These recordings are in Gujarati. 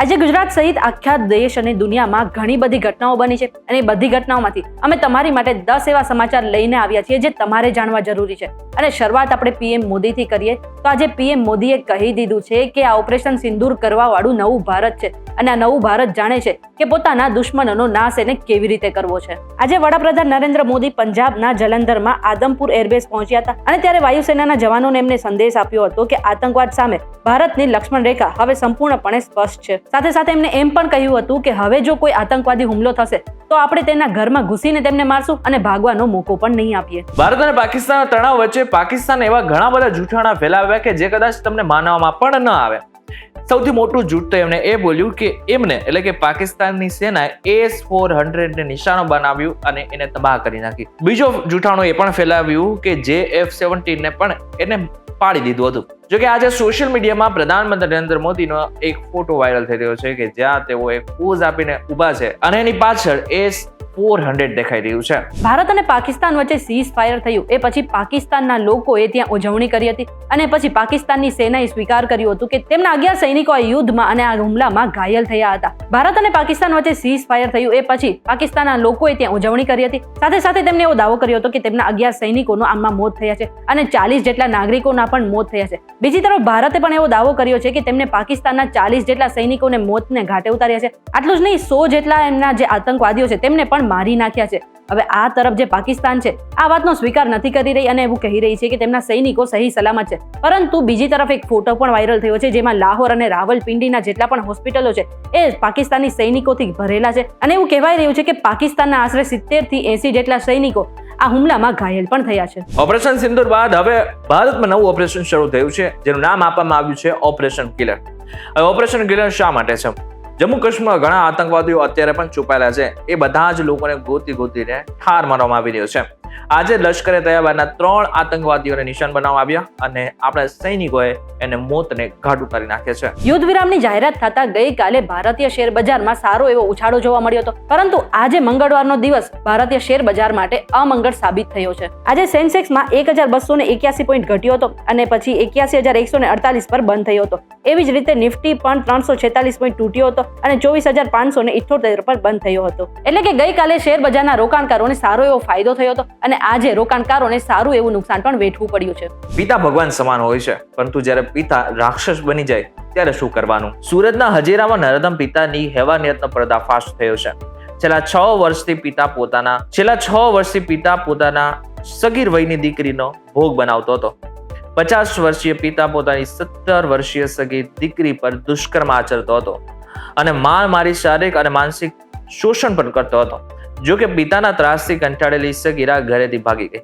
આજે ગુજરાત સહિત આખા દેશ અને દુનિયામાં ઘણી બધી ઘટનાઓ બની છે અને એ બધી ઘટનાઓમાંથી અમે તમારી માટે 10 એવા સમાચાર લઈને આવ્યા છીએ જે તમારે જાણવા જરૂરી છે. અને શરૂઆત આપણે પીએમ મોદીથી કરીએ તો આજે પીએમ મોદીએ કહી દીધું છે કે આ ઓપરેશન સિંદૂર કરવા વાળું નવું ભારત છે અને આ નવું ભારત જાણે છે કે પોતાના દુશ્મનોનો નાશ એને કેવી રીતે કરવો છે. આજે વડાપ્રધાન નરેન્દ્ર મોદી પંજાબના જલંધરમાં આદમપુર એરબેઝ પહોંચ્યા હતા અને ત્યારે વાયુસેનાના જવાનોને એમને સંદેશ આપ્યો હતો કે આતંકવાદ સામે ભારતની લક્ષ્મણ રેખા હવે સંપૂર્ણપણે સ્પષ્ટ છે. સાથે સાથે એમને એમ પણ કહ્યું હતું કે હવે જો કોઈ આતંકવાદી હુમલો થશે તો આપણે તેના ઘરમાં ઘૂસીને તેમને મારશું અને ભાગવાનો મોકો પણ નહીં આપીએ. ભારત અને પાકિસ્તાનના તણાવ વચ્ચે પાકિસ્તાન એવા ઘણા બધા જૂઠાણા ફેલાવ્યા કે જે કદાચ તમને માનવામાં પણ ન આવે. સૌથી મોટું જૂઠ તો એમને એ બોલ્યું કે એમને એટલે કે પાકિસ્તાનની સેનાએ AS-400 ને નિશાનો બનાવ્યું અને એને તબાહ કરી નાખી. બીજો જૂઠાણું એ પણ ફેલાવ્યું કે JF-17 ને પણ એને પાડી દીધું હતું. જોકે આજે સોશિયલ મીડિયામાં પ્રધાનમંત્રી નરેન્દ્ર મોદીનો એક ફોટો વાયરલ થઈ રહ્યો છે કે જ્યાં તેઓ એક પોઝ આપીને ઊભા છે અને એની પાછળ AS-400 દેખાઈ રહ્યું છે. ભારત અને પાકિસ્તાન વચ્ચે સીઝ ફાયર થયું એ પછી પાકિસ્તાનના લોકોએ ત્યાં ઉજવણી કરી હતી અને પછી પાકિસ્તાનની સેનાએ સ્વીકાર કર્યું હતું કે તેમના 11 સૈનિકો આ યુદ્ધમાં અને આ હુમલામાં ઘાયલ થયા હતા. ભારત અને પાકિસ્તાન વચ્ચે સીઝ ફાયર થયું એ પછી પાકિસ્તાનના લોકોએ ત્યાં ઉજવણી કરી હતી. સાથે સાથે તેમણે એવો દાવો કર્યો હતો કે તેમના 11 સૈનિકોનો આમાં મોત થયા છે અને 40 જેટલા નાગરિકોના પણ મોત થયા છે. બીજી તરફ ભારતે પણ એવો દાવો કર્યો છે કે તેમને પાકિસ્તાનના 40 જેટલા સૈનિકોને મોતને ઘાટે ઉતાર્યા છે. આટલું જ નહીં, 100 જેટલા એમના જે આતંકવાદીઓ છે તેમને પણ મારી નાખ્યા છે. હવે આ તરફ જે પાકિસ્તાન છે આ વાતનો સ્વીકાર નથી કરી રહી અને એવું કહી રહી છે કે તેમના સૈનિકો સહી સલામત છે. પરંતુ બીજી તરફ એક ફોટો પણ વાયરલ થયો છે જેમાં લાહોર અને રાવલપિંડીના જેટલા પણ હોસ્પિટલો છે એ પાકિસ્તાની સૈનિકોથી ભરેલા છે અને એવું કહેવાય રહ્યું છે કે પાકિસ્તાનના આશરે 70 થી 80 જેટલા સૈનિકો આ હુમલામાં ઘાયલ પણ થયા છે. ઓપરેશન સિંદૂર બાદ હવે ભારતમાં નવું ઓપરેશન શરૂ થયું છે જેનું નામ આપવામાં આવ્યું છે ઓપરેશન કિલર. હવે ઓપરેશન કિલર શા માટે છે? જમ્મુ કાશ્મીરમાં ઘણા આતંકવાદીઓ અત્યારે પણ છુપાયેલા છે. એ બધા જ લોકોને ગોતીને ઠાર મારવામાં આવી રહ્યો છે. આજે લશ્કરે તૈયબાના 3 આતંકવાદીઓને નિશાન બનાવવામાં આવ્યા અને આપણા સૈનિકોએ એને મોતને ઘાટ ઉતારી નાખ્યા છે. યુદ્ધ વિરામની જાહેરાત થતા ગઈકાલે ભારતીય શેર બજારમાં સારો એવો ઉછાળો જોવા મળ્યો હતો. પરંતુ આજે મંગળવારનો દિવસ ભારતીય શેર બજાર માટે અમંગળ સાબિત થયો છે. આજે સેન્સેક્સમાં 1281 પોઈન્ટ ઘટ્યો હતો અને પછી 81148 પર બંધ થયો હતો. એવી જ રીતે નિફ્ટી પણ 346 પોઈન્ટ તૂટ્યો હતો અને 24578 પર બંધ થયો હતો. એટલે કે ગઈકાલે શેર બજારના રોકાણકારોને સારો એવો ફાયદો થયો હતો અને આજે રોકાણકારોને સારું એવું નુકસાન પણ વેઠવું પડ્યું છે. પિતા ભગવાન સમાન હોય છે, પરંતુ જ્યારે પિતા રાક્ષસ બની જાય ત્યારે શું કરવાનું? સુરતના હજીરામાં નરાધમ પિતાની હેવાનિયતનો પર્દાફાશ થયો છે. છેલ્લા 6 વર્ષથી પિતા પોતાના સગીર વયની દીકરીનો ભોગ બનાવતો હતો. 50 વર્ષીય પિતા પોતાની 17 વર્ષીય સગીર દીકરી પર દુષ્કર્મ આચરતો હતો અને મારી શારીરિક અને માનસિક શોષણ પણ કરતો હતો. જો કે પિતાના ત્રાસથી કંટાળેલી સગીરા ઘરેથી ભાગી ગઈ,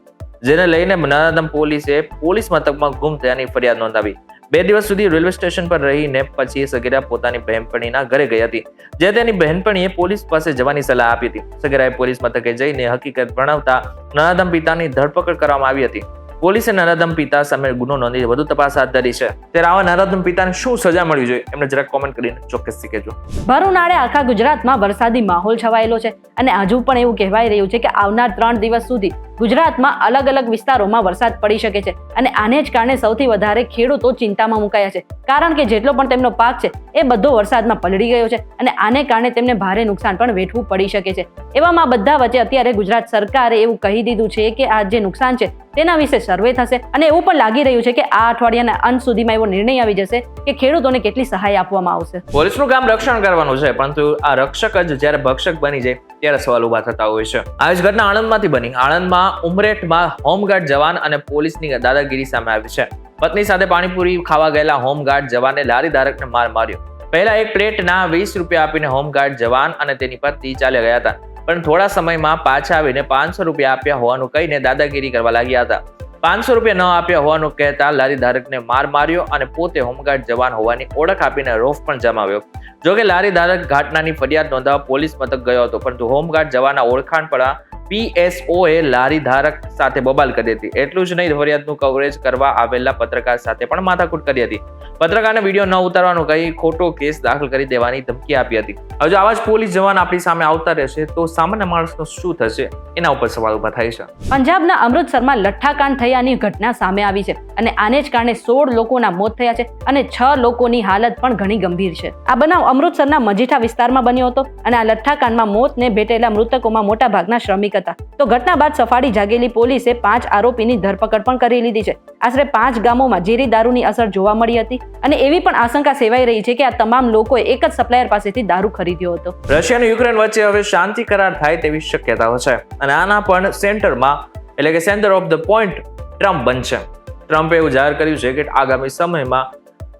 જેને લઈને નરાધમ પોલીસે પોલીસ મથકમાં ગુમ થયાની ફરિયાદ નોંધાવી. 2 દિવસ સુધી રેલવે સ્ટેશન પર રહીને પછી સગીરા પોતાની બહેનપણીના ઘરે ગઈ હતી, જે તેની બહેનપણીએ પોલીસ પાસે જવાની સલાહ આપી હતી. સગીરાએ પોલીસ મથકે જઈને હકીકત ભણાવતા નરાધમ પિતાની ધરપકડ કરવામાં આવી હતી. પોલીસે નરાધમ પિતા સામે ગુનો નોંધી વધુ તપાસ હાથ ધરી છે. ત્યારે આવા નરાધમ પિતાને શું સજા મળવી જોઈએ એમને જરાક કોમેન્ટ કરીને ચોક્કસથી કહેજો. ભર ઉનાળે આખા ગુજરાતમાં વરસાદી માહોલ છવાયેલો છે અને હજુ પણ એવું કહેવાય રહ્યું છે કે આવનાર 3 દિવસ સુધી ગુજરાતમાં અલગ અલગ વિસ્તારોમાં વરસાદ પડી શકે છે અને આને જ કારણે સૌથી વધારે ખેડૂતો ચિંતામાં મુકાયા છે. કારણ કે જેટલો પણ તેમનો પાક છે એ બધો વરસાદમાં પલળી ગયો છે અને આને કારણે તેમને ભારે નુકસાન પણ વેઠવું પડી શકે છે. એવામાં બધા વચ્ચે અત્યારે ગુજરાત સરકારે એવું કહી દીધું છે કે આ જે નુકસાન છે તેના વિશે સર્વે થશે અને એવું પણ લાગી રહ્યું છે કે આ અઠવાડિયાના અંત સુધીમાં એવો નિર્ણય આવી જશે કે ખેડૂતોને કેટલી સહાય આપવામાં આવશે. પોલીસનું કામ રક્ષણ કરવાનું છે, પરંતુ આ રક્ષક જ જ્યારે ભક્ષક બની જાય ત્યારે સવાલ ઉભા થતા હોય છે. આ જ ઘટના આણંદમાંથી બની. આણંદમાં ઉમરેઠમાં હોમગાર્ડ જવાન અને પોલીસની દાદાગીરી સામે આવી છે. પત્ની સાથે પાણીપુરી ખાવા ગયેલા હોમગાર્ડ જવાને લારી ધારકને માર માર્યો. પહેલા એક પ્લેટના 20 રૂપિયા આપીને હોમગાર્ડ જવાન અને તેની પત્ની ચાલ્યા ગયા હતા, પણ થોડા સમયમાં પાછા આવીને 500 રૂપિયા આપ્યા હોવાનું કહીને દાદાગીરી કરવા લાગ્યા હતા. 500 રૂપિયા ન આપ્યા હોવાનું કહેતા લારી ધારકને માર માર્યો અને પોતે હોમગાર્ડ જવાન હોવાની ઓળખ આપીને રોફ પણ જમાવ્યો. જોકે લારી ધારક ઘટનાની ફરિયાદ નોંધાવવા પોલીસ મથક ગયો હતો, પરંતુ હોમગાર્ડ જવાનના ઓળખાણ પણ PSOએ લારી ધારક સાથે બબાલ કરી હતી. એટલું જ નહીં, ફરિયાદનું કવરેજ કરવા આવેલા પત્રકાર સાથે પણ માથાકૂટ કરી હતી. પત્રકારને વિડીયો ન ઉતારવાનું કહી ખોટો કેસ દાખલ કરી દેવાની ધમકી આપી હતી. હવે જો આવા જ પોલીસ જવાન આપણી સામે આવતા રહેશે તો સામાન્ય માણસનો શું થશે એના ઉપર સવાલ ઉભા થાય છે. પંજાબના અમૃતસરમાં લઠ્ઠાકાંડ થયાની ઘટના સામે આવી છે અને આને જ કારણે 16 લોકોના મોત થયા છે અને 6 લોકોની હાલત પણ ઘણી ગંભીર છે. આ બનાવ અમૃતસરના મજીઠા વિસ્તારમાં બન્યો હતો અને આ લઠ્ઠાકાંડમાં મોતને ભેટેલા મૃતકોમાં મોટા ભાગના શ્રમિક હતા. તો ઘટના બાદ સફાળી જાગેલી પોલીસે 5 આરોપીની ધરપકડ પણ કરી લીધી છે. આશરે 5 ગામોમાં ઝેરી દારૂની અસર જોવા મળી હતી અને એવી પણ આશંકા સેવાઈ રહી છે કે આ તમામ લોકોએ એક જ સપ્લાયર પાસેથી દારૂ ખરીદ્યો હતો. રશિયા અને યુક્રેન વચ્ચે હવે શાંતિ કરાર થાય તેવી શક્યતાઓ છે અને આના પણ સેન્ટરમાં એટલે કે centre of the point Trump બનશે. ટ્રમ્પે એવું જાહેર કર્યું છે કે આગામી સમયમાં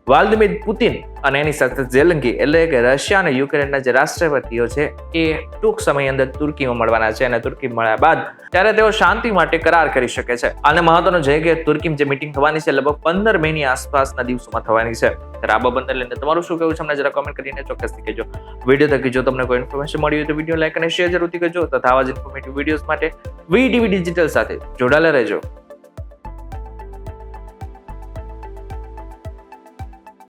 વ્લાદિમીર પુતિન અને એની સાથે ઝેલેન્સ્કી એટલે કે રશિયા અને યુક્રેનના જે રાષ્ટ્રપતિઓ છે એ ટૂંક સમય અંદર તુર્કીમાં મળવાના છે અને તુર્કી મળ્યા બાદ ત્યારે તેઓ શાંતિ માટે કરાર કરી શકે છે. અને મહત્વનું છે કે તુર્કીમાં જે મીટિંગ થવાની છે લગભગ 15 મેની આસપાસના દિવસોમાં થવાની છે. ત્યારે આ બાબતને લઈને તમારું શું કહેવું છે અમને જરા કોમેન્ટ કરીને ચોક્કસથી કહેજો. વિડીયો થકી જો તમને કોઈ ઇન્ફોર્મેશન મળી હોય તો વિડીયો લાઈક અને શેર જરૂરથી કરજો તથા આવા જ ઇન્ફોર્મેટિવ વિડીયોઝ માટે VTV ડિજિટલ સાથે જોડાયેલા રહેજો.